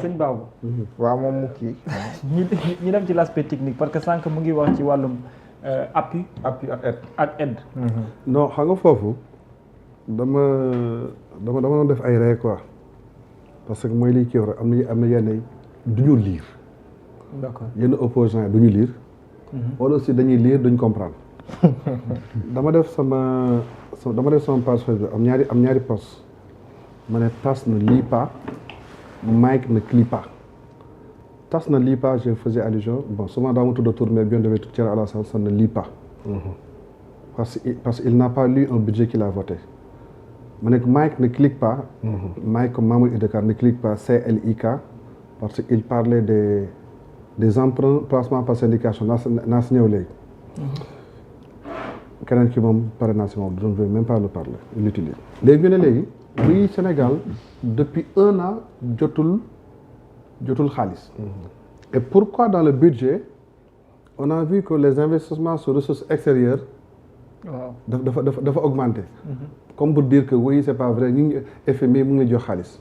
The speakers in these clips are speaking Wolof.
sëñ Babou. waaw moom mu kii. ñu dem ci l'aspect technique parce que sànq mu ngi wax ci wàllum appui ak aide. non xam nga foofu dama doon def ay ree quoi parce que mooy liy kii wax am na yenn du ñu lire. d'accord yenn opposants yi du ñu lire. wala aussi dañuy lire duñ comprendre. dama def sama page Facebook am ñaari post ma ne tas ne lit pas Mike ne clique pas. tas ne lit pas je faisais allusion bon souvent daa ma tudd tour mais bien devait Thierno Alassane ça ne lit pas. parce qu'il n'a pas lu un budget qu'il a voté. ma ne Mike ne clique pas. Mike comme Mamour Idekar ne clique pas CLIK parce qu'il parlait des emprunts placement par syndication naa si ñëw léegi. keneen ki moom pare naa si moom je ne vais même pas le parler l'utiliser. léegi ñu ne léegi oui Sénégal depuis 1 an jotul xaalis. et pourquoi dans le budget on a vu que les investissements sur ressources extérieures. waaw dafa augmenté. comme pour dire que oui c'est pas vrai ñu ngi FMI mu ngi jox xaalis.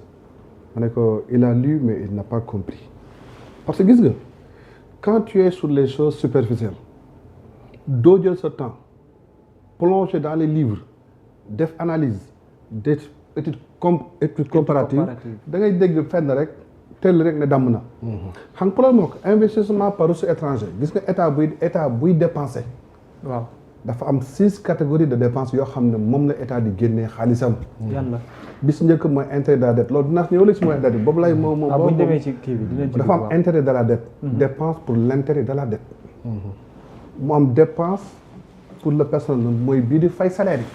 ma ne ko il a lu mais il n'a pas compris parce que gis nga quand tu es sur les choses superficielles doo jël sa temps plonger dans les livres def analyse def étude comparative da ngay dégg fenn rek tel rek ne damm na. xam nga problème moo ko investissement par ressources étrangères gis nga état buy dépenser. waaw dafa am 6 catégories de dépenses yoo xam ne moom la état di génnee xaalisam. yàlla bis njëkk mooy intérêt de la dette loolu dinaa ñëw la si mooy dette bi boobu lay moom bu ñu demee ci kii bi dinañ ci dafa am intérêt de la dette. dépense pour l'intérêt de la dette. mu am dépense pour le personnel mooy bii di fay salaire yi.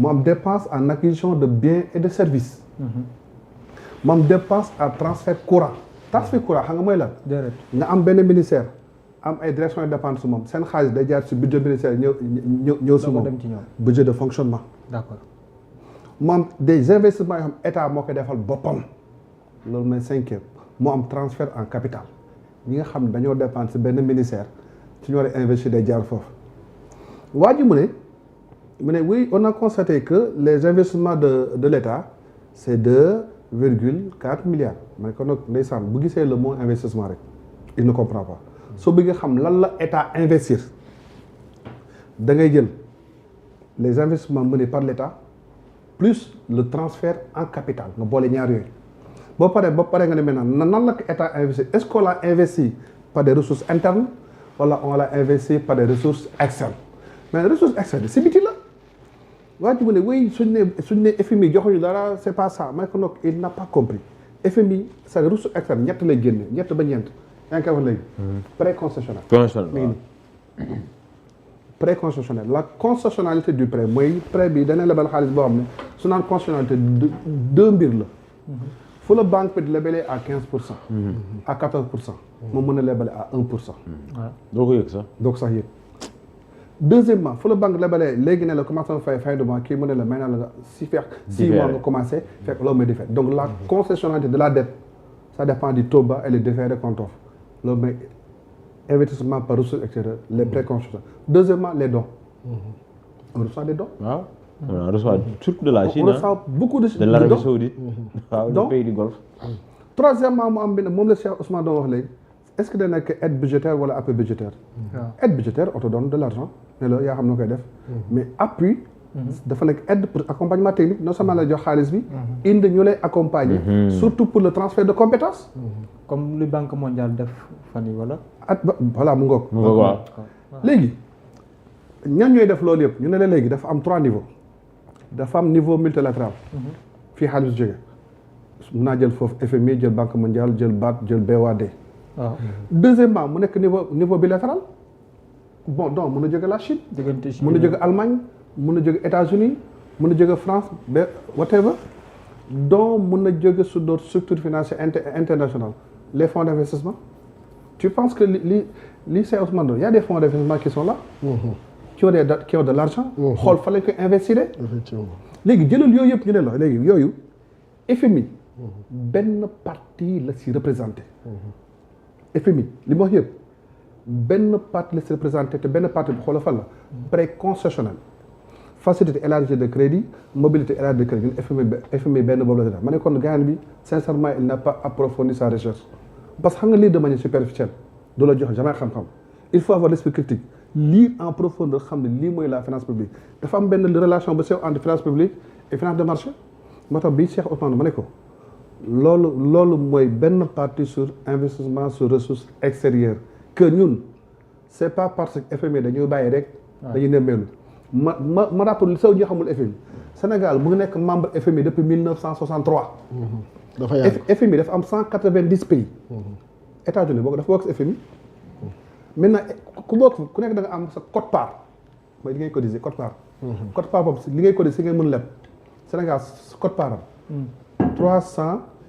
mu am dépense en acquisition de biens et de services. mu am dépense à transfert courant. transfert courant xam nga mooy lan. nga am benn ministère am ay direction de dépense moom seen xaalis day jaar si budget ministère ñëw si moom budget de fonctionnement. d'accord mu am des investissements yoo xam état moo koy defal boppam loolu mooy 5e mu am transfert en capital ñi nga xam ne dañoo dépendre si benn ministère su ñu war a investir day jaar foofu. waa ji mu ne oui on a constaté que les investissements de l'État c'est 2,4 milliards mais kon nag ndeysaan bu gisee le mot investissement rek il ne comprend pas soo bëggee xam lan la état investir da ngay jël les investissements menés par l'État plus le transfert en capital nga boole ñaar yooyu ba pare nga ne maintenant nan la ko état investir est-ce qu'on l'a investi par des ressources internes wala on l'a investi par des ressources externes mais ressources externes si biti la waa ji mu ne oui suñ ne FMI joxuñu dara c'est pas ça may ko nag il n'a pas compris FMI c'est ressources externes ñett lay génne ñett ba ñeent yaa ngi koy wax léegi prêt concessionnaire prêt concessionnaire la concessionnalité du prêt mooy prêt bi dana lebal xaalis boo xam ne su naan concessionnalité 2 mbir la fu la banque bi di lebalee à 15% à 14% moom mën a lebale à 1%. doo ko yëg sax doo ko sax yëg deuxièmement fu la banque lebalee léegi ne la commencé fay fin de mois kii mu ne la may naa la nga si fekk 6 mois nga commencé fekk loolu mooy différé donc la concessionnalité de la dette ça dépend du taux bas et le différé compte offre loolu mooy investissement par ressources extérieures les prêts concessionnels. Deuxièmement les dons. On reçoit des dons. waaw on reçoit surtout de la Chine. On reçoit beaucoup de l'Arabie Saoudite. waaw des pays du Golfe. Troisièmement mu am benn moom la Cheikh Ousmane doon wax léegi est-ce que da nekk aide budgétaire wala appui budgétaire. aide budgétaire on te donne de l'argent ne la yaa xam noo koy def. mais appui. dafa nekk aide pour accompagnement technique non seulement la jox xaalis bi. indi ñu lay accompagner. surtout pour le transfert de compétences. comme li Banque mondiale def fan yi wala. voilà mu ngoog. waaw léegi ñan ñooy def loolu yëpp ñu ne la léegi dafa am 3 niveaux dafa am niveau multilatéral. fii xaalis jóge mun naa jël foofu FMI jël Banque mondiale jël BAD jël BOAD. waaw deuxièmement mu nekk niveau bilatéral bon donc mun na jóge la Chine. mun na jóge Allemagne mun na jóge États-Unis mun na jóge France ba whatever donc mun na jóge sur d'autres structures financières internationales les fonds d'investissement. Tu penses que li c'est Ousmane, il y a des fonds d'investissement qui sont là, qui ont de l'argent, xool fa lañ koy investir. léegi jëlal yooyu yëpp ñu ne la léegi yooyu FMI benn partie la si représenté. FMI li ma wax yëpp benn partie la si représenté te benn partie bi xoolal fan la prêt concessionnel facilité élargie de crédit mobilité élargie de crédit ñun FMI benn boobu la def ma ne kon gaañ bi sincèrement il n'a pas approfondi sa recherche parce que xam nga lire de manière superficielle du la jox jamais xam-xam il faut avoir l'esprit critique lire en profondeur xam ne lii mooy la finance publique dafa am benn relation bu sew entre finance publique et finance de marché moo tax bii Cheikh Ousmane ma ne ko loolu mooy benn partie sur investissement sur ressources extérieures que ñun c'est pas parce que FMI dañuy bàyyi rek dañuy nemmeelu ma rappel saw ñi xamul FMI Sénégal mu ngi nekk membre FMI depuis 1963 dafa yàgg FMI dafa am 190 pays États-Unis boo ko dafa bokk si FMI maintenant ku bokk ku nekk da nga am sa quote-part mooy li ngay cotiser quote-part quote-part boobu li ngay cotiser si ngay mën leb Sénégal quote-part am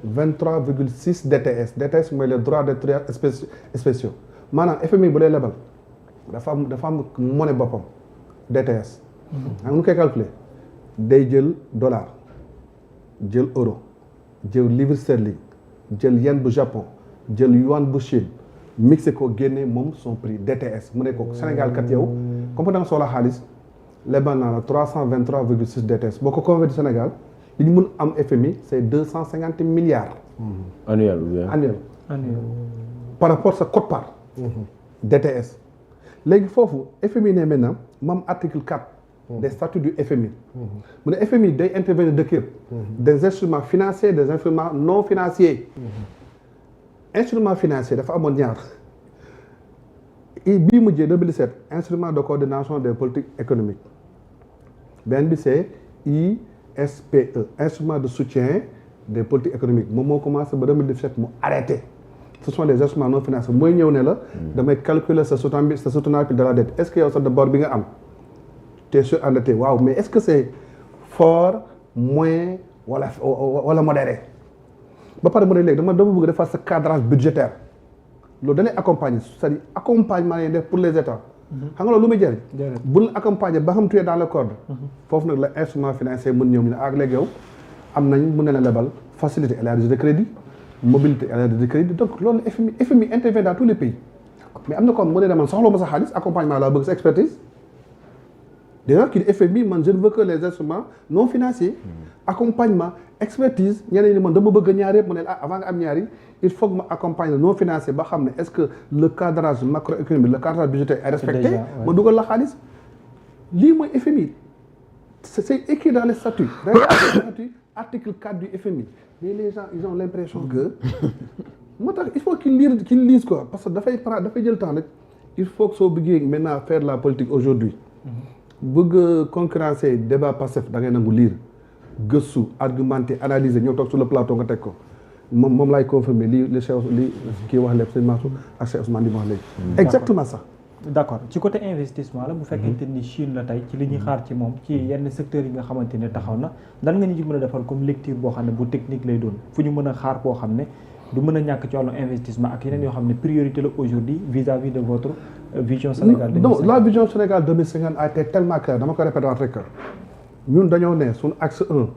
323,6 DTS mooy les droits de trait spéciaux maanaam FMI bu lay lebal dafa am monnaie boppam DTS xam nu koy calculer day jël dollar jël euro jël livre sterling jël yen bu Japon jël yuan bu Chine mixé ko génne moom son prix DTS mu ne ko Sénégal kat yow comme da nga soxla xaalis lebal naa la 323,6 DTS boo ko converti Sénégal li ñu mën am FMI c'est 250 milliards. annuel ou bien annuel. par rapport sa quote-part. DTS. léegi foofu FMI ne maintenant moom article 4. des statuts du FMI. mu ne FMI day intervenir dëkk yëpp. des instruments financiers des instruments non financiers. instrument financier dafa amoon ñaar bii mujjee 2017 instrument de coordination des politiques économiques benn bi c'est ISPE instrument de soutien des politiques économiques moom moo commencé ba 2017 mu arrêté ce sont des instruments non financiers mooy ñëw ne la damay calculer sa soutenabilité de la dette est-ce que yow sa bor bi nga am t'es surendetté waaw mais est-ce que c'est fort moyen wala modéré ba pare mu ne léegi dama bëgg defar sa cadrage budgétaire loolu dañuy accompagner c'est-à-dire accompagnement yi def pour les états xam nga loolu lu muy jëriñ bu la accompagner ba xam tuyee dans le corde foofu nag la instrument financier mën ñëw ñu ne ak léegi yow am nañ mën na la lebal facilité élargie de crédit mobilité élargie de crédit donc loolu FMI intervient dans tous les pays mais am na comme mu ne man soxla ma sa xaalis accompagnement laa bëgg sa expertise déjà kii FMI man je ne veux que les instruments non financiers accompagnement expertise ñeneen ñi man dama bëgg ñaar yëpp mu ne avant nga am ñaar yi il faut que ma accompagne non financier ba xam ne est-ce que le cadrage macroéconomique le cadrage budgétaire est respecté ma dugal la xaalis lii mooy FMI c'est écrit dans les statuts article 4 du FMI mais les gens ils ont l'impression que moo tax il faut qu'ils lisent quoi parce que dafay jël temps rek il faut que soo bëggee maintenant faire la politique aujourd'hui bëgg concurrencer débat passif da ngay nangu lire gëstu argumenter analyser ñëw toog sur le plateau nga teg ko moom laay confirmer li kii wax lépp sëñ Mansour ak Cheikh Ousmane di wax léegi exactement ça d'accord ci côté investissement la bu fekkente ni Chine la tey ci li ñuy xaar ci moom ci yenn secteurs yi nga xamante ne taxaw na dan nga ñu ci mën a defal comme lecture boo xam ne bu technique lay doon fu ñu mën a xaar boo xam ne du mën a ñàkk ci wàllu investissement ak yeneen yoo xam ne priorité la aujourd'hui vis-à-vis de votre vision Sénégal 2050. Non, la vision Sénégal 2050 a été tellement claire dama ko répéter waat rek ñun dañoo ne suñu axe 1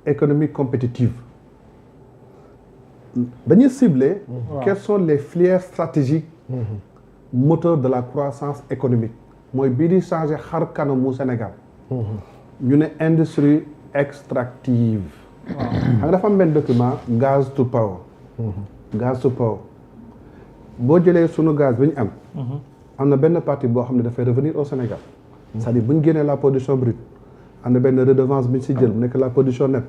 économie compétitive dañuy cibler quelles sont les filières stratégiques moteurs de la croissance économique mooy bii di changer xar kanamu Sénégal ñu ne industrie extractive xam nga dafa am benn document gaz to power gaz to power boo jëlee sunu gaz bi ñu am na benn partie boo xam ne dafay revenir au Sénégal c'est-à-dire bu ñu génnee la production brute am na benn redevance bi ñu si jël bu nekk la production nette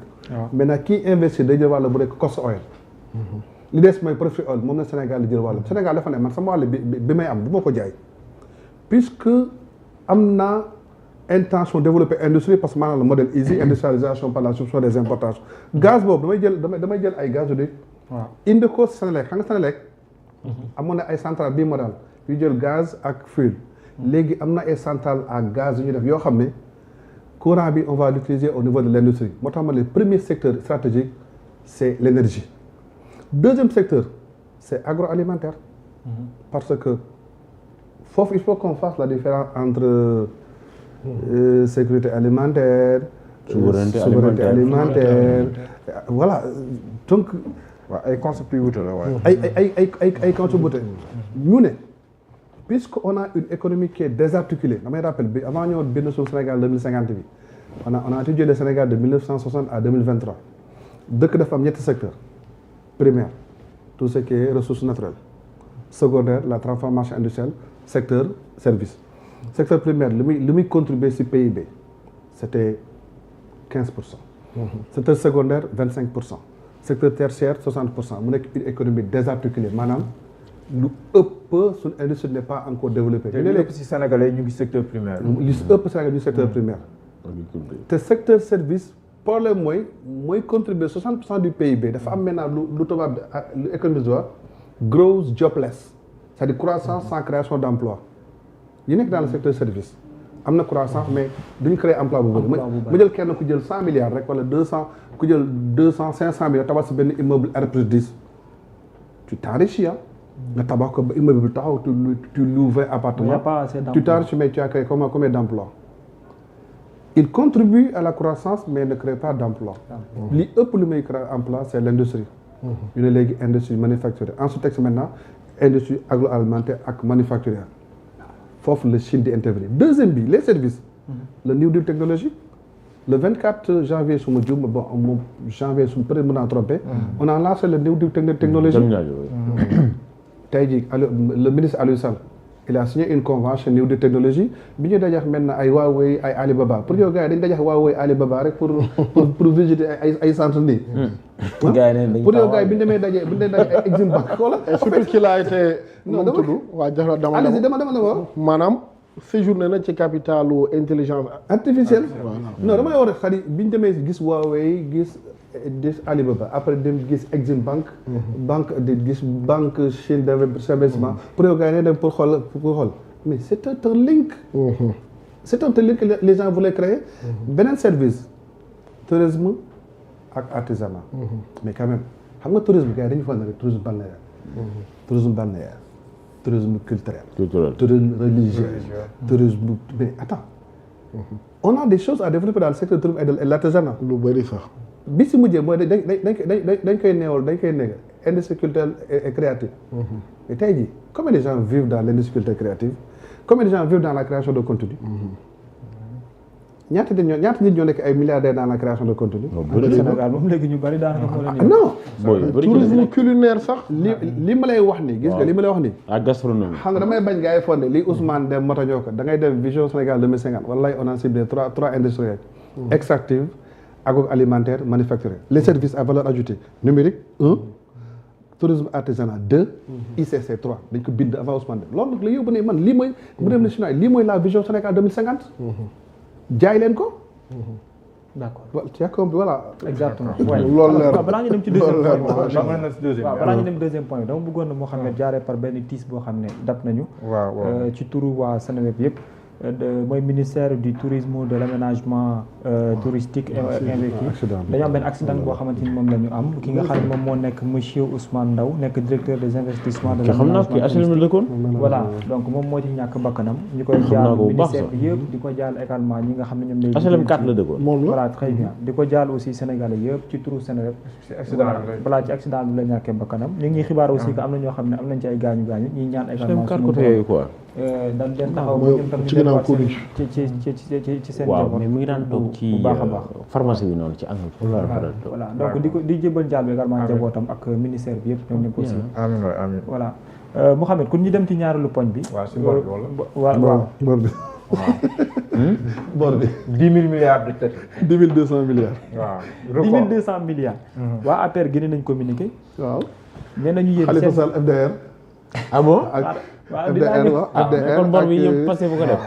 maintenant kii investir day jël wàll bu nekk cost oil li des mooy profit oil moom la Sénégal di jël wàll Sénégal dafa ne man sama wàll bi may am du ma ko jaay puisque am na intention développer industrie parce que maanaam le modèle easy industrialisation par la source des importations gaz boobu damay jël ay gazoduc indi ko Sénélec xam nga Sénélec amoon na ay centrale bii modèle yu jël gaz ak fuel léegi am na ay centrale à gaz yu ñu def yoo xam ne courant bi on va l'utiliser au niveau de l'industrie moo tax ma le premier secteur stratégique c'est l'énergie deuxième secteur c'est agroalimentaire parce que foofu il faut qu'on fasse la différence entre sécurité alimentaire souveraineté alimentaire voilà donc waaw ay concepts yu wuute la waaye ay concepts yu wuute ñu ne puisque on a une économie qui est désarticulée damay rappel bi avant ñoo bind suñu Sénégal 2050 bi on a étudié le Sénégal de 1960 à 2023 dëkk dafa am ñetti secteur primaire tout ce qui est ressources naturelles secondaire la transformation industrielle secteur service secteur primaire li muy contribuer ci PIB c'était 15%. Secteur secondaire 25%. Secteur tertiaire 60%. mu nekk une économie désarticulée maanaam lu ëpp suñu industrie n'est pas encore développée. te li ëpp ci Sénégalais ñu ngi secteur primaire. li si ëpp Sénégal ñu secteur primaire. te secteur service problème mooy contribuer 60% du PIB dafa am maintenant lu tubaab lu économiste wax growth jobless c'est-à-dire croissance sans création d'emploi yi nekk dans le secteur service am na croissance mais duñ créer emploi bu bëri ma jël kenn ku jël 100 milliards rek wala 200 ku jël 200 500 milliards tabax si benn immeuble R+10 tu t'enrichis nga tabax ko ba immeuble bi taxaw tu loues 20 appartements tu t'enrichis mais tu as créé combien d'emplois il contribue à la croissance mais ne crée pas d'emploi li ëpp lu muy créer emploi c'est l'industrie ñu ne léegi industrie manufacturière en sous-texte maintenant industrie agroalimentaire ak manufacturière foofu la Chine di intervenir deuxième bi les services le New Deal technologique le 24 janvier su ma juum bon janvier su peut-être mën naa tromper on a lancé le New Deal technologie tey jii le ministre Aliou Sall il a signé une convention New Deal technologie bi ñu dajax maintenant ay Huawei ay Alibaba pour yow gars yi dañ dajax Huawei Alibaba rek pour visiter ay centre nii pour yow gars yi bi ñu demee daje ay Exim Bank wala surtout qu'il a été non tudd waa jaxla dama maanaam séjourné na ci capitalu intelligence artificielle non dama lay wax rek xarit bi ñu demee gis Huawei gis Alibaba après dem gis Exim Bank gis banque Chine d'investissement pour yow gars yi dem pour xool mais c'est un link c'est un link que les gens voulaient créer beneen service tourisme ak artisanat mais quand même xam nga tourisme gars yi dañu foog ne rek tourisme balnéaire tourisme culturel tourisme religieux tourisme mais attends on a des choses à développer dans le secteur du tourisme et de l'artisanat lu bëri sax bi si mujjee mooy dañ koy négal industrie culturelle et créative mais tey jii combien de gens vivent dans l'industrie culturelle créative combien de gens vivent dans la création de contenu ñaata nit ñoo nekk ay milliardaires dans la création de contenu Sénégal moom léegi ñu bari daanaka moo leen non tourisme culinaire sax li ma lay wax nii gis nga li ma lay wax nii ak gastronomie xam nga damay bañ gars yi fondé li Ousmane dem motañoo ko da ngay dem Vision Sénégal 2050 wallahi on a ciblé trois industries extractives agroalimentaire manufacturier les services à valeur ajoutée numérique 1 tourisme artisanat 2 ICC 3 dañ ko bind avant Ousmane dem loolu nag la yóbbu ne man lii mooy mu dem national lii mooy la Vision Sénégal 2050 jaay leen ko d'accord tu as compris voilà exactement loolu leer balaa ñu dem ci deuxième point waaw balaa ñu dem deuxième point dama bëggoon na moo xam ne jaaree par benn tiis boo xam ne dab nañu ci turu waa Seneweb yëpp mooy ministère du tourisme de l'aménagement touristique et investi dañu am benn accident boo xamante ni moom la ñu am ki nga xam ne moom moo nekk monsieur Ousmane Ndaw nekk directeur des investissements de l'aménagement touristique voilà donc moom moo ci ñàkk bakkanam ñu koy jaal ministère bi yëpp di ko jaal également ñi nga xam ne ñoom lay HLM 4 la dëkkoon voilà très bien di ko jaal aussi sénégalais yëpp ci turu Seneweb voilà ci accident bi la ñàkkee bakkanam ñu ngi xibaar aussi que am na ñoo xam ne am nañ ci ay gaañu ñuy ñaan également dañ leen taxaw ñoom tam ci seen waaw mais mi ngi daan toog ci bu baax a baax pharmacie bi noonu ci angle voilà donc di jëbal jaal bi également njabootam ak ministère bi yëpp ñoom ñëpp aussi amiin voilà Mouhamed kon ñu dem ci ñaareelu poñ bi waaw bor bi bor bi 10 000 milliards de tête 10 200 milliards waaw 10 200 milliards waa APR génne nañ communiqué waaw nee nañu yéen Khalifa Sall FDR ah bon ak FDR kon bor bi yëpp passé bu ko def